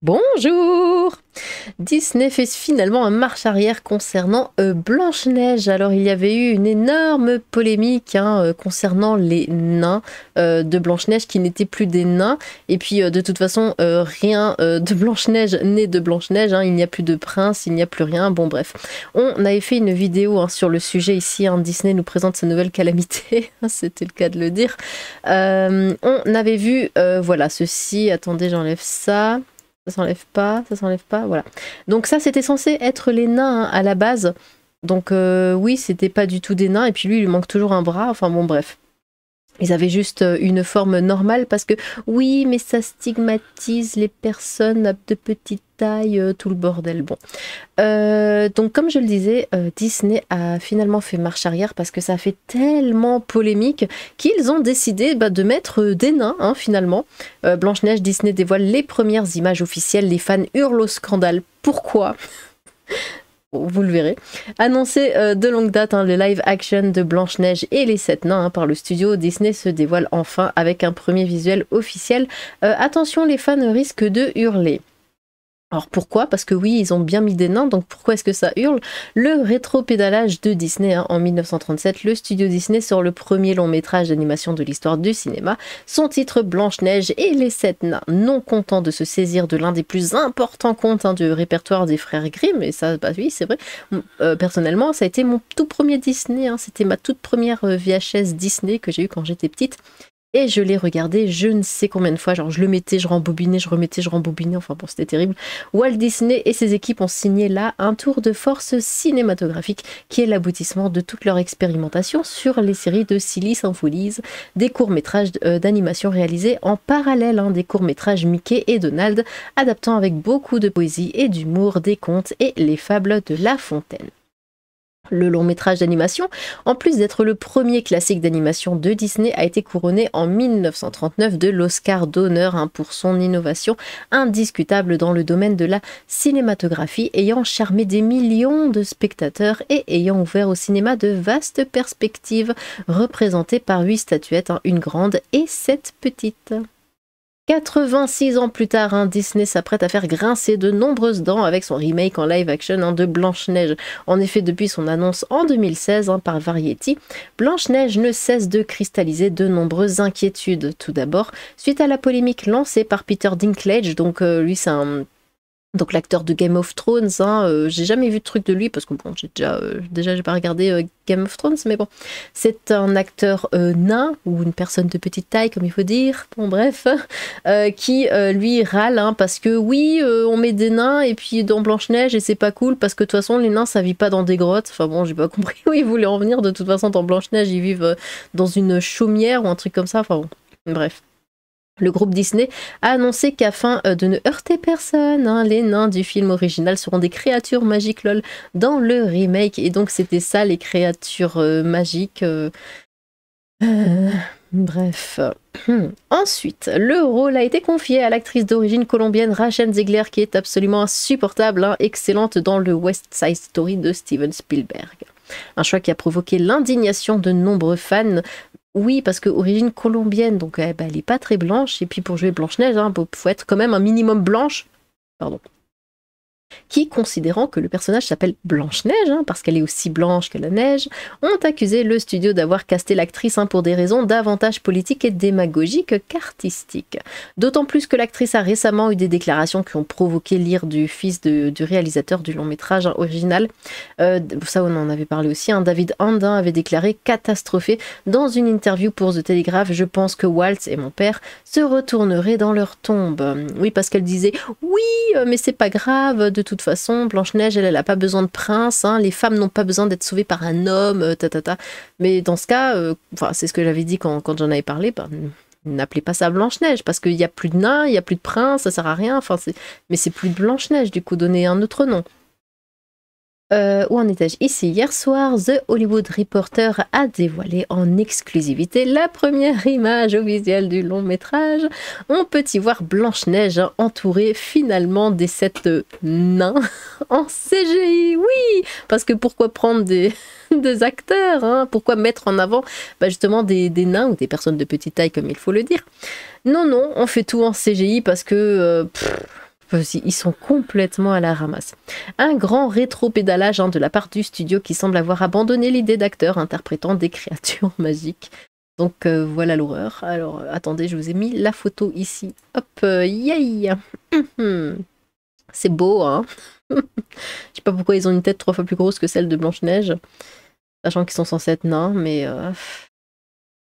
Bonjour! Disney fait finalement un marche arrière concernant Blanche-Neige. Alors il y avait eu une énorme polémique concernant les nains de Blanche-Neige qui n'étaient plus des nains. Et puis de toute façon, rien de Blanche-Neige n'est de Blanche-Neige. Il n'y a plus de prince, il n'y a plus rien. Bon bref, on avait fait une vidéo sur le sujet ici. Disney nous présente sa nouvelle calamité. C'était le cas de le dire. On avait vu, voilà, ceci. Attendez, j'enlève ça. Ça s'enlève pas, voilà. Donc ça, c'était censé être les nains à la base. Donc oui, c'était pas du tout des nains. Et puis lui, il lui manque toujours un bras. Enfin bon, bref. Ils avaient juste une forme normale parce que oui, mais ça stigmatise les personnes de petite taille, tout le bordel. Bon. Donc comme je le disais, Disney a finalement fait marche arrière parce que ça a fait tellement polémique qu'ils ont décidé de mettre des nains finalement. Blanche-Neige, Disney dévoile les premières images officielles, les fans hurlent au scandale. Pourquoi ? Vous le verrez. Annoncé de longue date, le live action de Blanche-Neige et les 7 nains par le studio Disney se dévoile enfin avec un premier visuel officiel. Attention, les fans risquent de hurler. Alors pourquoi? Parce que oui, ils ont bien mis des nains, donc pourquoi est-ce que ça hurle? Le rétro-pédalage de Disney, en 1937, le studio Disney sort le premier long métrage d'animation de l'histoire du cinéma, son titre Blanche-Neige et les 7 nains, non contents de se saisir de l'un des plus importants contes du répertoire des frères Grimm, et ça, bah oui, c'est vrai, personnellement, ça a été mon tout premier Disney, c'était ma toute première VHS Disney que j'ai eue quand j'étais petite. Et je l'ai regardé je ne sais combien de fois, genre je le mettais, je rembobinais, je remettais, je rembobinais, enfin bon c'était terrible. Walt Disney et ses équipes ont signé là un tour de force cinématographique qui est l'aboutissement de toute leur expérimentation sur les séries de Silly Symphonies, des courts-métrages d'animation réalisés en parallèle, des courts-métrages Mickey et Donald, adaptant avec beaucoup de poésie et d'humour des contes et les fables de La Fontaine. Le long métrage d'animation, en plus d'être le premier classique d'animation de Disney, a été couronné en 1939 de l'Oscar d'honneur pour son innovation indiscutable dans le domaine de la cinématographie, ayant charmé des millions de spectateurs et ayant ouvert au cinéma de vastes perspectives, représentées par 8 statuettes, une grande et 7 petites. 86 ans plus tard, Disney s'apprête à faire grincer de nombreuses dents avec son remake en live action de Blanche-Neige. En effet, depuis son annonce en 2016 par Variety, Blanche-Neige ne cesse de cristalliser de nombreuses inquiétudes. Tout d'abord, suite à la polémique lancée par Peter Dinklage, donc lui c'est donc l'acteur de Game of Thrones, j'ai jamais vu de truc de lui parce que bon, j'ai pas regardé Game of Thrones, mais bon, c'est un acteur nain ou une personne de petite taille comme il faut dire, bon bref, qui lui râle parce que oui, on met des nains et puis dans Blanche-Neige et c'est pas cool parce que de toute façon les nains ça vit pas dans des grottes, enfin bon j'ai pas compris où il voulait en venir, de toute façon dans Blanche-Neige ils vivent dans une chaumière ou un truc comme ça, enfin bon, bref. Le groupe Disney a annoncé qu'afin de ne heurter personne, les nains du film original seront des créatures magiques lol dans le remake. Et donc c'était ça les créatures magiques. Bref. Ensuite, le rôle a été confié à l'actrice d'origine colombienne Rachel Zegler qui est absolument insupportable, excellente dans le West Side Story de Steven Spielberg. Un choix qui a provoqué l'indignation de nombreux fans. Oui, parce que origine colombienne, donc elle est pas très blanche, et puis pour jouer Blanche-Neige, faut être quand même un minimum blanche, pardon, qui, considérant que le personnage s'appelle Blanche-Neige, parce qu'elle est aussi blanche que la neige, ont accusé le studio d'avoir casté l'actrice pour des raisons davantage politiques et démagogiques qu'artistiques. D'autant plus que l'actrice a récemment eu des déclarations qui ont provoqué l'ire du fils du réalisateur du long métrage original. Ça, on en avait parlé aussi. David Andin avait déclaré catastrophé dans une interview pour The Telegraph. Je pense que Walt et mon père se retourneraient dans leur tombe. Oui, parce qu'elle disait oui, mais c'est pas grave. De toute façon, Blanche-Neige, elle a pas besoin de prince, les femmes n'ont pas besoin d'être sauvées par un homme, Mais dans ce cas, c'est ce que j'avais dit quand j'en avais parlé, n'appelez pas ça Blanche-Neige, parce qu'il n'y a plus de nains, il n'y a plus de prince, ça sert à rien, mais c'est plus Blanche-Neige, du coup, donnez un autre nom. Où en étais-je? Ici, hier soir, The Hollywood Reporter a dévoilé en exclusivité la première image visuelle du long métrage. On peut y voir Blanche-Neige entourée finalement des 7 nains en CGI, oui. Parce que pourquoi prendre des acteurs, pourquoi mettre en avant justement des nains ou des personnes de petite taille comme il faut le dire. Non, on fait tout en CGI parce que... Ils sont complètement à la ramasse. Un grand rétro-pédalage de la part du studio qui semble avoir abandonné l'idée d'acteurs interprétant des créatures magiques. Donc voilà l'horreur. Alors attendez, je vous ai mis la photo ici. Hop, yay. C'est beau, hein. Je sais pas pourquoi ils ont une tête 3 fois plus grosse que celle de Blanche-Neige. Sachant qu'ils sont censés être nains, mais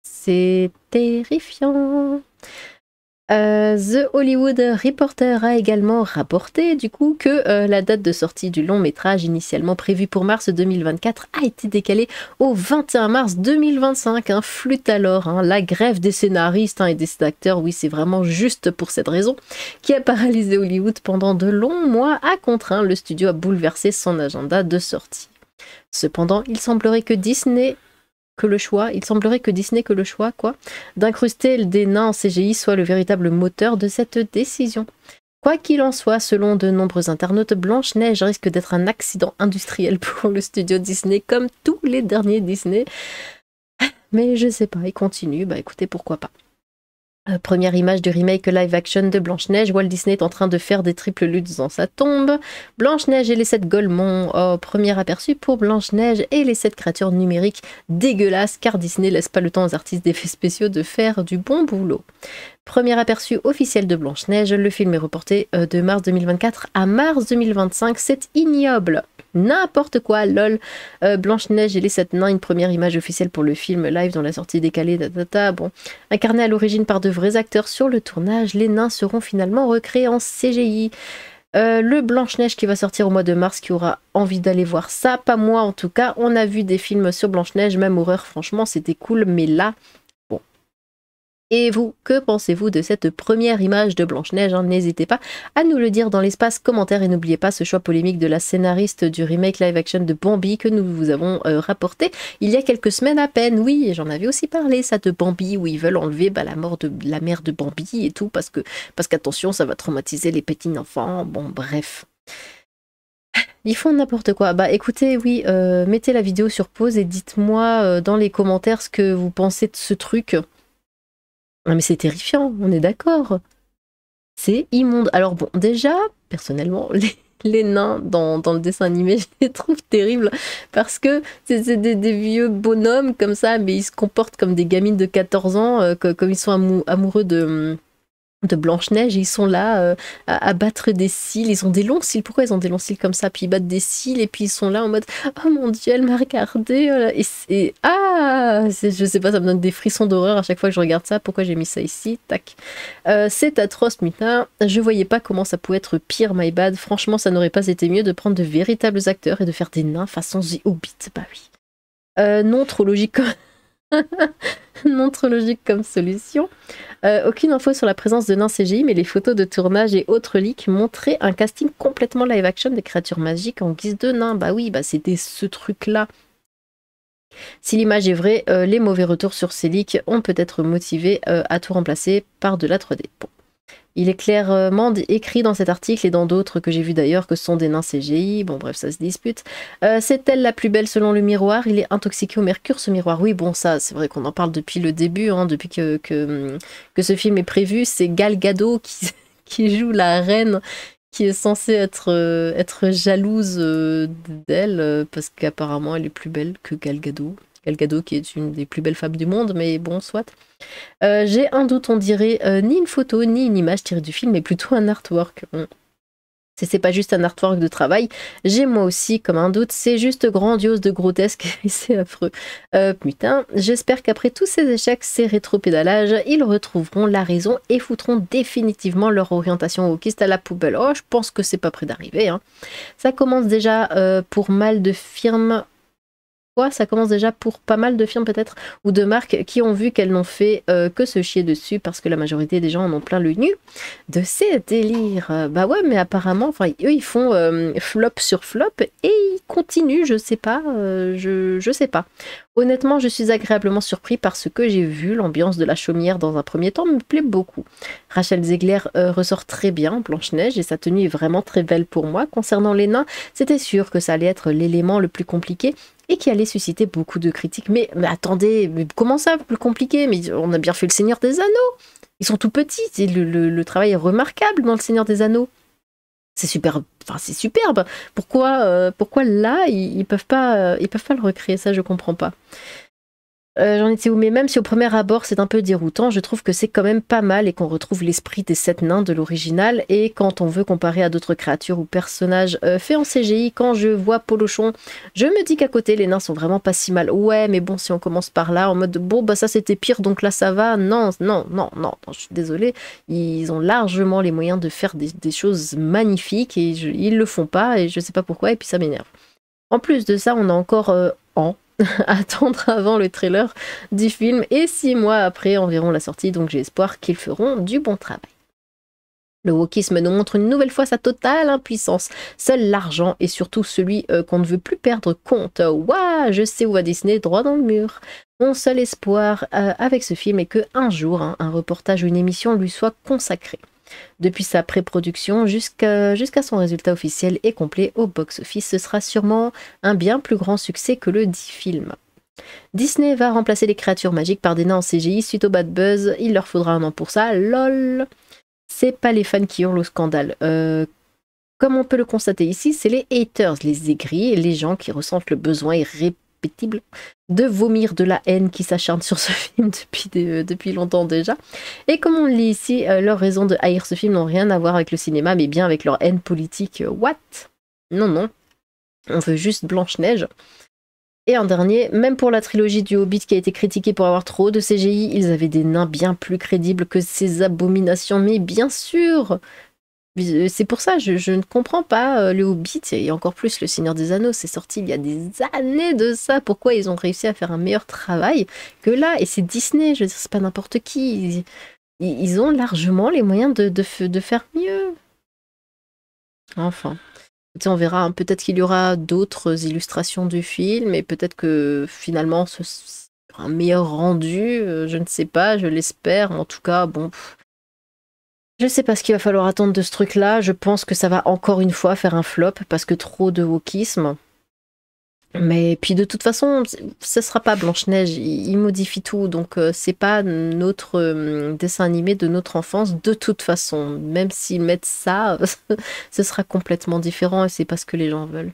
c'est terrifiant. The Hollywood Reporter a également rapporté du coup que la date de sortie du long métrage initialement prévue pour mars 2024 a été décalée au 21 mars 2025. Flûte alors, la grève des scénaristes et des acteurs, oui c'est vraiment juste pour cette raison, qui a paralysé Hollywood pendant de longs mois, a contraint le studio à bouleverser son agenda de sortie. Cependant, il semblerait que Disney que le choix d'incruster des nains en CGI soit le véritable moteur de cette décision. Quoi qu'il en soit, selon de nombreux internautes, Blanche-Neige risque d'être un accident industriel pour le studio Disney, comme tous les derniers Disney. Mais je sais pas, il continue, bah écoutez, pourquoi pas. Première image du remake live action de Blanche-Neige, Walt Disney est en train de faire des triples luttes dans sa tombe. Blanche-Neige et les 7 Golemons, premier aperçu pour Blanche-Neige et les 7 créatures numériques dégueulasses, car Disney laisse pas le temps aux artistes d'effets spéciaux de faire du bon boulot. Premier aperçu officiel de Blanche-Neige, le film est reporté de mars 2024 à mars 2025, c'est ignoble. N'importe quoi, lol. Blanche-Neige et les 7 nains, une première image officielle pour le film live dont la sortie décalée, bon. Incarné à l'origine par de vrais acteurs sur le tournage, les nains seront finalement recréés en CGI. Le Blanche-Neige qui va sortir au mois de mars, qui aura envie d'aller voir ça, pas moi en tout cas. On a vu des films sur Blanche-Neige, même horreur, franchement c'était cool, mais là, bon. Et vous, que pensez-vous de cette première image de Blanche-Neige? N'hésitez pas à nous le dire dans l'espace commentaire et n'oubliez pas ce choix polémique de la scénariste du remake live-action de Bambi que nous vous avons rapporté il y a quelques semaines à peine. Oui, j'en avais aussi parlé, ça, de Bambi, où ils veulent enlever la mort de la mère de Bambi et tout, parce qu'attention, ça va traumatiser les petits enfants. Bon, bref. Ils font n'importe quoi. Bah écoutez, oui, mettez la vidéo sur pause et dites-moi dans les commentaires ce que vous pensez de ce truc. Non mais c'est terrifiant, on est d'accord. C'est immonde. Alors bon, déjà, personnellement, les nains dans le dessin animé, je les trouve terribles parce que c'est des vieux bonhommes comme ça, mais ils se comportent comme des gamines de 14 ans, comme ils sont amoureux de Blanche-Neige, et ils sont là à battre des cils, ils ont des longs cils, pourquoi ils ont des longs cils comme ça, puis ils battent des cils, et puis ils sont là en mode « Oh mon Dieu, elle m'a regardé !» je sais pas, ça me donne des frissons d'horreur à chaque fois que je regarde ça, pourquoi j'ai mis ça ici, tac. C'est atroce, putain, je voyais pas comment ça pouvait être pire, my bad, franchement ça n'aurait pas été mieux de prendre de véritables acteurs et de faire des nains façon The Hobbit, bah oui. Non, trop logique non trop logique comme solution. Aucune info sur la présence de nains CGI, mais les photos de tournage et autres leaks montraient un casting complètement live action des créatures magiques en guise de nains. Bah oui, bah c'était ce truc-là. Si l'image est vraie, les mauvais retours sur ces leaks ont peut-être motivé à tout remplacer par de la 3D. Bon. Il est clairement écrit dans cet article et dans d'autres que j'ai vu d'ailleurs que ce sont des nains CGI. Bon bref, ça se dispute. C'est elle la plus belle selon le miroir. Il est intoxiqué au mercure ce miroir. Oui bon ça c'est vrai qu'on en parle depuis le début, depuis que ce film est prévu. C'est Gal Gadot qui joue la reine qui est censée être jalouse d'elle parce qu'apparemment elle est plus belle que Gal Gadot. Gal Gadot qui est une des plus belles femmes du monde, mais bon, soit. J'ai un doute, on dirait ni une photo, ni une image tirée du film, mais plutôt un artwork. C'est pas juste un artwork de travail, j'ai moi aussi comme un doute, c'est juste grandiose de grotesque et c'est affreux. Putain, j'espère qu'après tous ces échecs, ces rétro-pédalages, ils retrouveront la raison et foutront définitivement leur orientation wokiste à la poubelle. Oh, je pense que c'est pas près d'arriver. Ça commence déjà pour mal de firmes. Ça commence déjà pour pas mal de firmes peut-être, ou de marques qui ont vu qu'elles n'ont fait que se chier dessus parce que la majorité des gens en ont plein le nu de ces délires. Bah ouais, mais apparemment, enfin eux ils font flop sur flop et ils continuent, je sais pas, je sais pas. Honnêtement, je suis agréablement surpris par ce que j'ai vu. L'ambiance de la chaumière dans un premier temps me plaît beaucoup. Rachel Zegler ressort très bien, Blanche-Neige, et sa tenue est vraiment très belle pour moi. Concernant les nains, c'était sûr que ça allait être l'élément le plus compliqué et qui allait susciter beaucoup de critiques. Mais attendez, mais comment ça, plus compliqué? Mais on a bien fait le Seigneur des Anneaux. Ils sont tout petits, le travail est remarquable dans le Seigneur des Anneaux. C'est superbe, enfin c'est superbe. Pourquoi là ils peuvent pas le recréer, ça je comprends pas. J'en étais où? Mais même si au premier abord c'est un peu déroutant, je trouve que c'est quand même pas mal et qu'on retrouve l'esprit des 7 nains de l'original. Et quand on veut comparer à d'autres créatures ou personnages faits en CGI, quand je vois Polochon, je me dis qu'à côté les nains sont vraiment pas si mal. Ouais, mais bon, si on commence par là, en mode bon bah ça c'était pire donc là ça va. Non, non, non, non, non, je suis désolée. Ils ont largement les moyens de faire des choses magnifiques et ils le font pas et je sais pas pourquoi et puis ça m'énerve. En plus de ça, on a encore an à attendre avant le trailer du film et 6 mois après environ la sortie, donc j'ai espoir qu'ils feront du bon travail. Le wokisme nous montre une nouvelle fois sa totale impuissance. Seul l'argent et surtout celui qu'on ne veut plus perdre compte. Ouah, je sais où va Disney, droit dans le mur. Mon seul espoir avec ce film est que un jour, un reportage ou une émission lui soit consacré. Depuis sa pré-production jusqu'à son résultat officiel et complet au box-office, ce sera sûrement un bien plus grand succès que le dit film. Disney va remplacer les créatures magiques par des nains en CGI suite au bad buzz, il leur faudra un an pour ça, lol. C'est pas les fans qui hurlent au scandale. Comme on peut le constater ici, c'est les haters, les aigris, les gens qui ressentent le besoin irrépétible de vomir de la haine qui s'acharne sur ce film depuis longtemps déjà. Et comme on le lit ici, leurs raisons de haïr ce film n'ont rien à voir avec le cinéma, mais bien avec leur haine politique. What? Non, non. On veut juste Blanche-Neige. Et un dernier, même pour la trilogie du Hobbit qui a été critiquée pour avoir trop de CGI, ils avaient des nains bien plus crédibles que ces abominations, mais bien sûr. C'est pour ça, je ne comprends pas le Hobbit et encore plus le Seigneur des Anneaux. C'est sorti il y a des années de ça. Pourquoi ils ont réussi à faire un meilleur travail que là? Et c'est Disney, je veux dire, c'est pas n'importe qui. Ils ont largement les moyens de faire mieux. Enfin, on verra. Hein. Peut-être qu'il y aura d'autres illustrations du film et peut-être que finalement ce sera un meilleur rendu. Je ne sais pas, je l'espère. En tout cas, bon. Je sais pas ce qu'il va falloir attendre de ce truc-là. Je pense que ça va encore une fois faire un flop parce que trop de wokisme. Mais puis de toute façon, ce sera pas Blanche-Neige. Il modifie tout. Donc c'est pas notre dessin animé de notre enfance de toute façon. Même s'ils mettent ça, ce sera complètement différent et c'est pas ce que les gens veulent.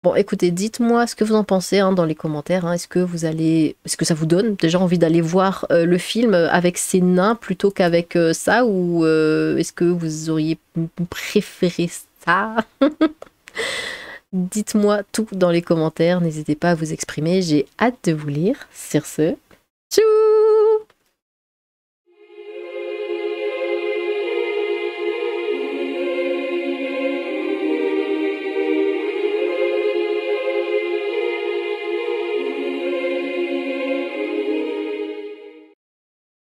Bon, écoutez, dites-moi ce que vous en pensez hein, dans les commentaires. Hein. Est-ce que ça vous donne déjà envie d'aller voir le film avec ces nains plutôt qu'avec ça ou est-ce que vous auriez préféré ça? Dites-moi tout dans les commentaires. N'hésitez pas à vous exprimer. J'ai hâte de vous lire. Sur ce,